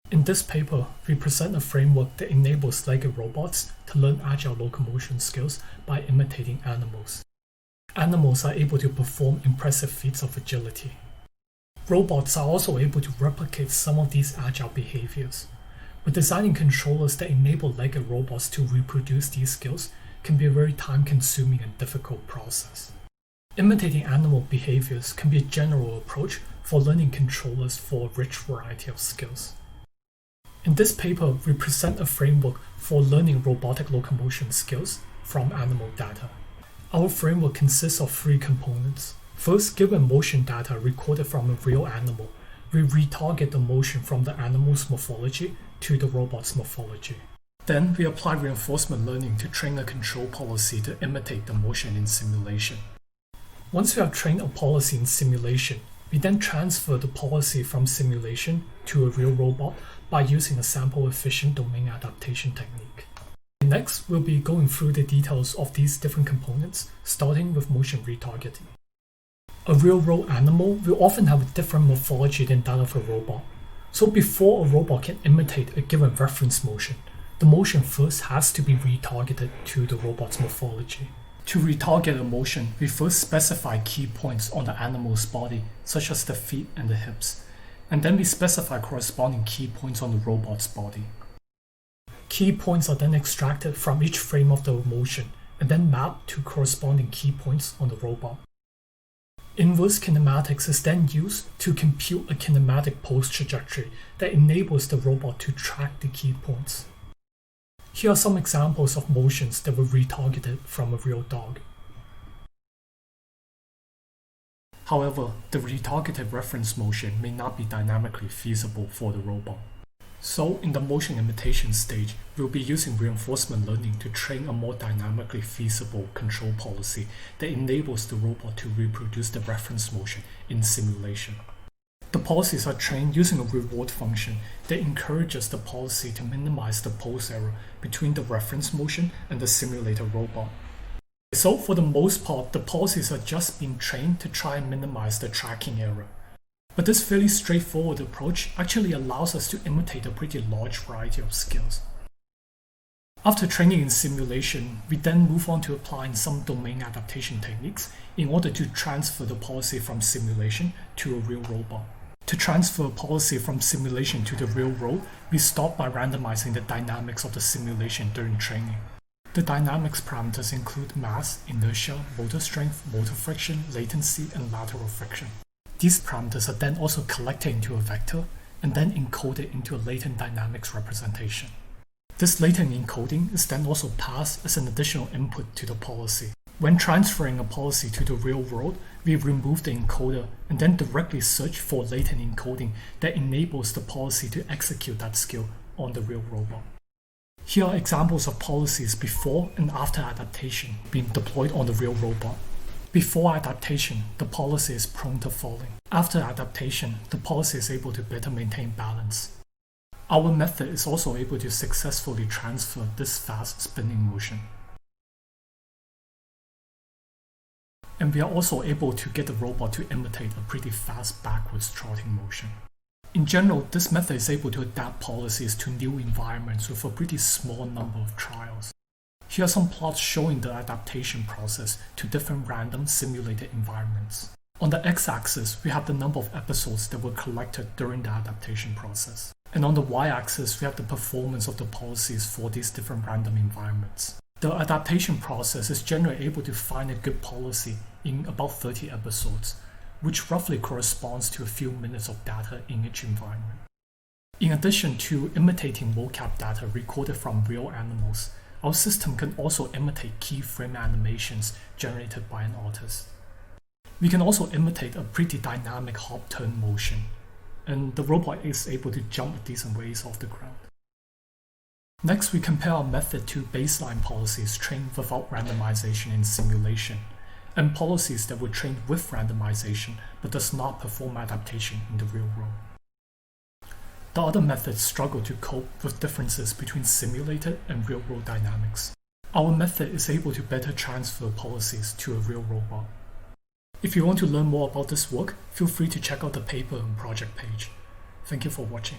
In this paper, we present a framework that enables Lego robots to learn agile locomotion skills by imitating animals. Animals are able to perform impressive feats of agility. Robots are also able to replicate some of these agile behaviors. But designing controllers that enable Lego robots to reproduce these skills can be a very time-consuming and difficult process. Imitating animal behaviors can be a general approach for learning controllers for a rich variety of skills. In this paper, we present a framework for learning robotic locomotion skills from animal data. Our framework consists of three components. First, given motion data recorded from a real animal, we retarget the motion from the animal's morphology to the robot's morphology. Then, we apply reinforcement learning to train a control policy to imitate the motion in simulation. Once we have trained a policy in simulation, we then transfer the policy from simulation to a real robot by using a sample-efficient domain adaptation technique. Next, we'll be going through the details of these different components, starting with motion retargeting. A real-world animal will often have a different morphology than that of a robot. So before a robot can imitate a given reference motion, the motion first has to be retargeted to the robot's morphology. To retarget a motion, we first specify key points on the animal's body, such as the feet and the hips, and then we specify corresponding key points on the robot's body. Key points are then extracted from each frame of the motion and then mapped to corresponding key points on the robot. Inverse kinematics is then used to compute a kinematic pose trajectory that enables the robot to track the key points. Here are some examples of motions that were retargeted from a real dog. However, the retargeted reference motion may not be dynamically feasible for the robot. So, in the motion imitation stage, we'll be using reinforcement learning to train a more dynamically feasible control policy that enables the robot to reproduce the reference motion in simulation. The policies are trained using a reward function that encourages the policy to minimize the pose error between the reference motion and the simulated robot. So, for the most part, the policies are just being trained to try and minimize the tracking error. But this fairly straightforward approach actually allows us to imitate a pretty large variety of skills. After training in simulation, we then move on to applying some domain adaptation techniques in order to transfer the policy from simulation to a real robot. To transfer a policy from simulation to the real world, we start by randomizing the dynamics of the simulation during training. The dynamics parameters include mass, inertia, motor strength, motor friction, latency, and lateral friction. These parameters are then also collected into a vector and then encoded into a latent dynamics representation. This latent encoding is then also passed as an additional input to the policy. When transferring a policy to the real world, we remove the encoder and then directly search for latent encoding that enables the policy to execute that skill on the real robot. Here are examples of policies before and after adaptation being deployed on the real robot. Before adaptation, the policy is prone to falling. After adaptation, the policy is able to better maintain balance. Our method is also able to successfully transfer this fast spinning motion. And we are also able to get the robot to imitate a pretty fast backwards trotting motion. In general, this method is able to adapt policies to new environments with a pretty small number of trials. Here are some plots showing the adaptation process to different random simulated environments. On the x-axis, we have the number of episodes that were collected during the adaptation process. And on the y-axis, we have the performance of the policies for these different random environments. The adaptation process is generally able to find a good policy in about 30 episodes, which roughly corresponds to a few minutes of data in each environment. In addition to imitating mocap data recorded from real animals, our system can also imitate keyframe animations generated by an artist. We can also imitate a pretty dynamic hop-turn motion, and the robot is able to jump a decent ways off the ground. Next, we compare our method to baseline policies trained without randomization in simulation, and policies that were trained with randomization but does not perform adaptation in the real world. The other methods struggle to cope with differences between simulated and real-world dynamics. Our method is able to better transfer policies to a real robot. If you want to learn more about this work, feel free to check out the paper and project page. Thank you for watching.